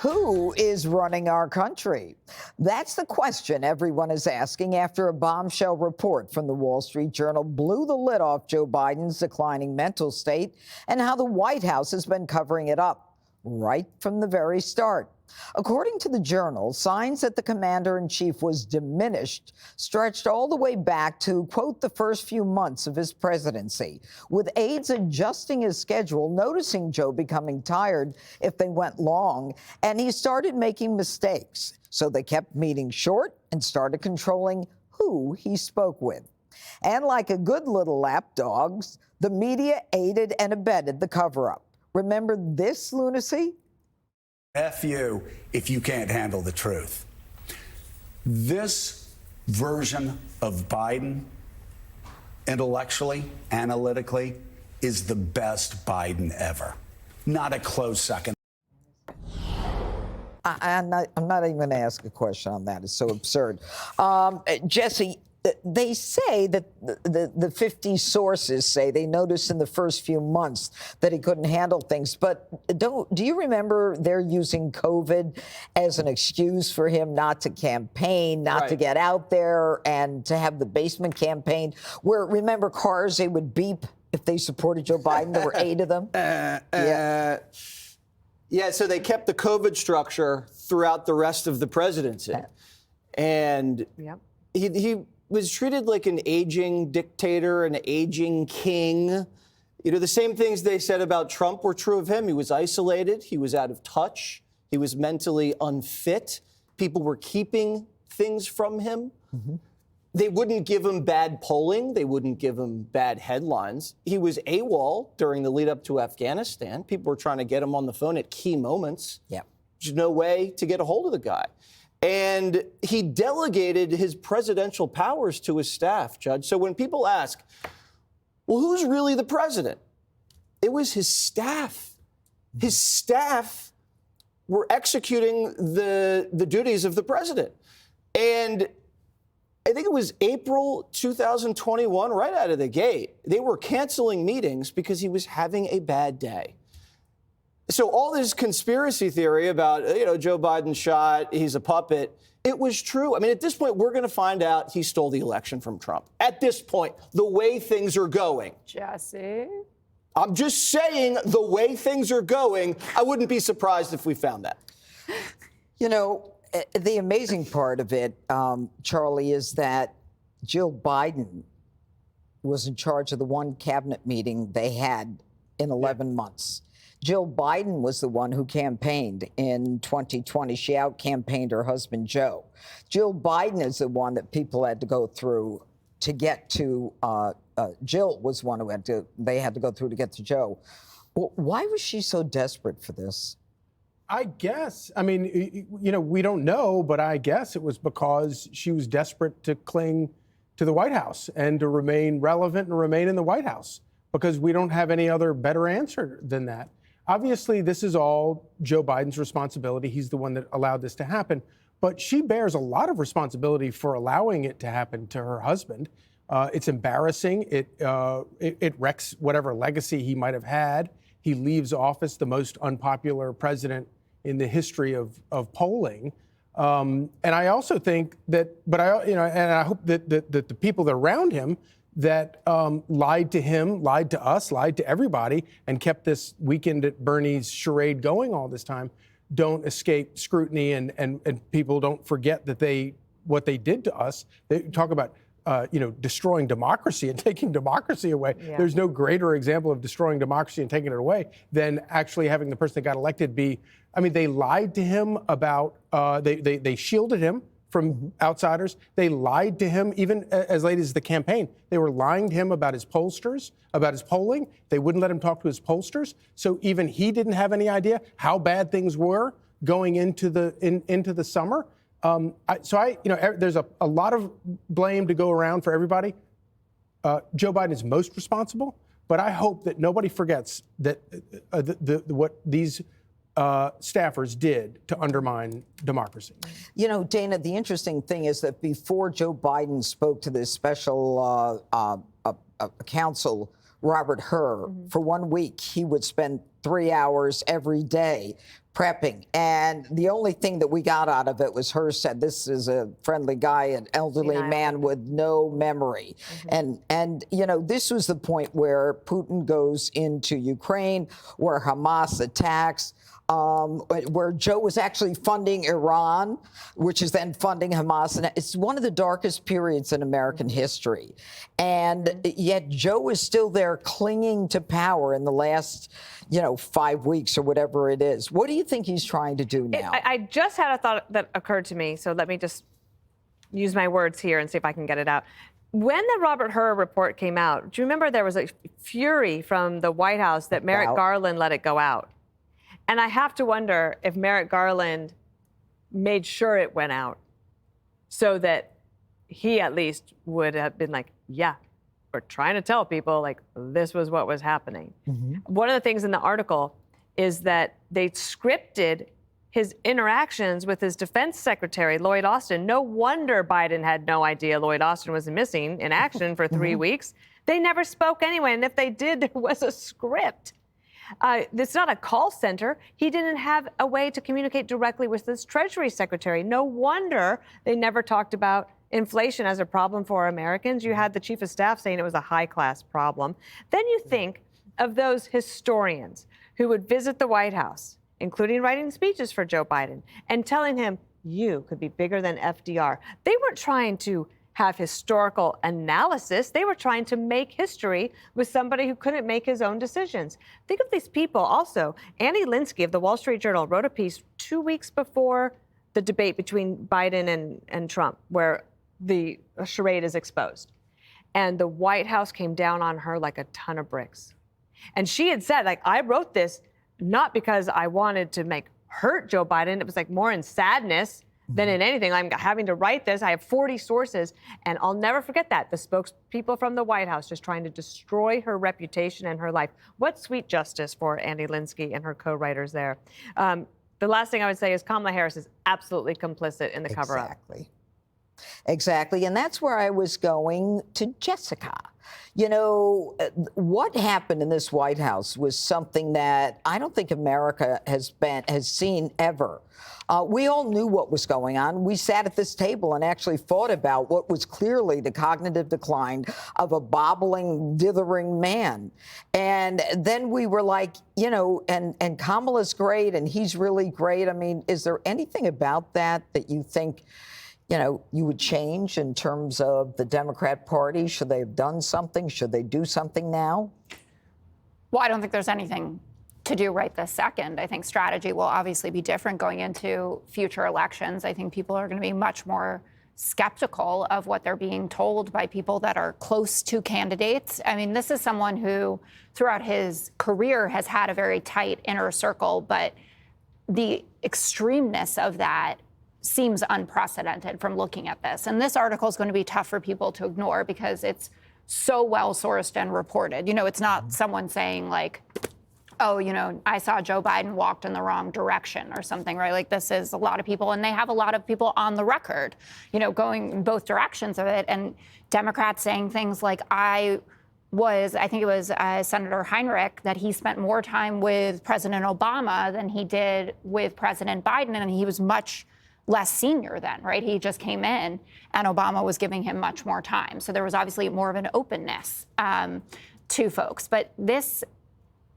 Who is running our country? That's the question everyone is asking after a bombshell report from the Wall Street Journal blew the lid off Joe Biden's declining mental state and how the White House has been covering it up right from the very start. According to the Journal, signs that the commander-in-chief was diminished stretched all the way back to, quote, the first few months of his presidency, with aides adjusting his schedule, noticing Joe becoming tired if they went long, and he started making mistakes. So they kept meetings short and started controlling who he spoke with. And like a good little lapdogs, the media aided and abetted the cover-up. Remember this lunacy? F you if you can't handle the truth. This version of Biden, intellectually, analytically, is the best Biden ever. Not a close second. I'm not even going to ask a question on that. It's so absurd. Jesse, they say that the 50 sources say they noticed in the first few months that he couldn't handle things. But do you remember they're using COVID as an excuse for him not to campaign, not to get out there and to have the basement campaign where, remember, cars, they would beep if they supported Joe Biden? There were 8 of them. Yeah, so they kept the COVID structure throughout the rest of the presidency. And he was treated like an aging dictator, an aging king. You know, the same things they said about Trump were true of him. He was isolated. He was out of touch. He was mentally unfit. People were keeping things from him. They wouldn't give him bad polling. They wouldn't give him bad headlines. He was AWOL during the lead up to Afghanistan. People were trying to get him on the phone at key moments. There's no way to get a hold of the guy. And he delegated his presidential powers to his staff, Judge. So when people ask, well, who's really the president? It was his staff. His staff were executing the duties of the president. And I think it was April 2021, right out of the gate, they were canceling meetings because he was having a bad day. So all this conspiracy theory about, Joe Biden shot, he's a puppet, it was true. I mean, at this point, we're going to find out he stole the election from Trump. At this point, the way things are going. Jesse? I'm just saying the way things are going, I wouldn't be surprised if we found that. You know, the amazing part of it, Charlie, is that Jill Biden was in charge of the one cabinet meeting they had in 11 months. Jill Biden was the one who campaigned in 2020. She out-campaigned her husband, Joe. Jill Biden is the one that people had to go through to get to. Jill was one who they had to go through to get to Joe. Well, why was she so desperate for this? I guess, I mean, we don't know, but I guess it was because she was desperate to cling to the White House and to remain relevant and remain in the White House, because we don't have any other better answer than that. Obviously, this is all Joe Biden's responsibility. He's the one that allowed this to happen. But she bears a lot of responsibility for allowing it to happen to her husband. It's embarrassing. It wrecks whatever legacy he might have had. He leaves office the most unpopular president in the history of polling. And I also think that, and I hope that the people that are around him that lied to him, lied to us, lied to everybody, and kept this Weekend at Bernie's charade going all this time, don't escape scrutiny, and people don't forget that what they did to us. They talk about destroying democracy and taking democracy away. There's no greater example of destroying democracy and taking it away than actually having the person that got elected be. I mean, they lied to him about. They shielded him from outsiders. They lied to him even as late as the campaign. They were lying to him about his pollsters, about his polling. They wouldn't let him talk to his pollsters. So even he didn't have any idea how bad things were going into the summer. There's a lot of blame to go around for everybody. Joe Biden is most responsible, but I hope that nobody forgets that what these staffers did to undermine democracy. You know, Dana, the interesting thing is that before Joe Biden spoke to this special counsel, Robert Hur, for 1 week, he would spend 3 hours every day prepping. And the only thing that we got out of it was her said, this is a friendly guy, an elderly man with no memory. And you know, this was the point where Putin goes into Ukraine, where Hamas attacks, where Joe was actually funding Iran, which is then funding Hamas. And it's one of the darkest periods in American history. And yet Joe is still there clinging to power in the last, 5 weeks or whatever it is. What do you think he's trying to do now? I just had a thought that occurred to me, so let me just use my words here and see if I can get it out. When the Robert Hur report came out, do you remember there was a fury from the White House that Merrick Garland let it go out? And I have to wonder if Merrick Garland made sure it went out so that he at least would have been like, yeah, we're trying to tell people like this was what was happening. One of the things in the article is that they scripted his interactions with his defense secretary, Lloyd Austin. No wonder Biden had no idea Lloyd Austin was missing in action for 3 weeks. They never spoke anyway. And if they did, there was a script. It's not a call center. He didn't have a way to communicate directly with his Treasury Secretary. No wonder they never talked about inflation as a problem for Americans. You had the Chief of Staff saying it was a high-class problem. Then you think of those historians who would visit the White House, including writing speeches for Joe Biden, and telling him, you could be bigger than FDR. They weren't trying to have historical analysis. They were trying to make history with somebody who couldn't make his own decisions. Think of these people also. Annie Linsky of the Wall Street Journal wrote a piece 2 weeks before the debate between Biden and Trump, where the charade is exposed. And the White House came down on her like a ton of bricks. And she had said, like, I wrote this not because I wanted to hurt Joe Biden. It was like more in sadness than in anything. I'm having to write this. I have 40 sources, and I'll never forget that. The spokespeople from the White House just trying to destroy her reputation and her life. What sweet justice for Annie Linsky and her co-writers there. The last thing I would say is Kamala Harris is absolutely complicit in the cover-up. Exactly. And that's where I was going to Jessica. What happened in this White House was something that I don't think America has seen ever. We all knew what was going on. We sat at this table and actually thought about what was clearly the cognitive decline of a bobbling, dithering man. And then we were like, and Kamala's great and he's really great. I mean, is there anything about that you think, you would change in terms of the Democrat Party? Should they have done something? Should they do something now? Well, I don't think there's anything to do right this second. I think strategy will obviously be different going into future elections. I think people are going to be much more skeptical of what they're being told by people that are close to candidates. I mean, this is someone who throughout his career has had a very tight inner circle, but the extremeness of that seems unprecedented from looking at this. And this article is going to be tough for people to ignore because it's so well sourced and reported. It's not someone saying like, oh, I saw Joe Biden walked in the wrong direction or something, right? Like this is a lot of people, and they have a lot of people on the record, going in both directions of it. And Democrats saying things like, I think it was Senator Heinrich, that he spent more time with President Obama than he did with President Biden, and he was much less senior then, right? He just came in and Obama was giving him much more time. So there was obviously more of an openness to folks. But this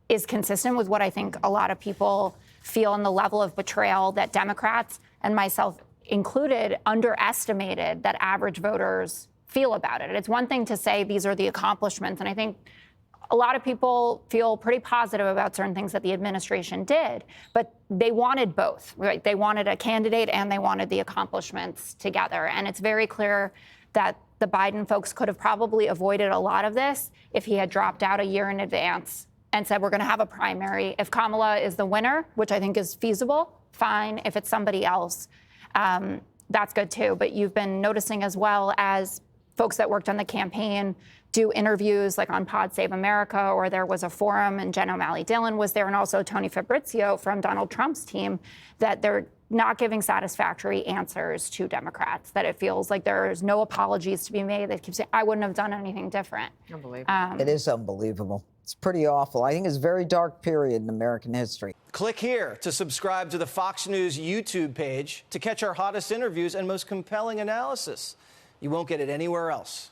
is consistent with what I think a lot of people feel in the level of betrayal that Democrats, and myself included, underestimated that average voters feel about it. It's one thing to say these are the accomplishments, and I think a lot of people feel pretty positive about certain things that the administration did, but they wanted both, right? They wanted a candidate and they wanted the accomplishments together. And it's very clear that the Biden folks could have probably avoided a lot of this if he had dropped out a year in advance and said, we're going to have a primary. If Kamala is the winner, which I think is feasible, fine. If it's somebody else, that's good too. But you've been noticing as well as folks that worked on the campaign do interviews like on Pod Save America, or there was a forum and Jen O'Malley Dillon was there, and also Tony Fabrizio from Donald Trump's team, that they're not giving satisfactory answers to Democrats, that it feels like there's no apologies to be made. They keep saying, I wouldn't have done anything different. Unbelievable. It is unbelievable. It's pretty awful. I think it's a very dark period in American history. Click here to subscribe to the Fox News YouTube page to catch our hottest interviews and most compelling analysis. You won't get it anywhere else.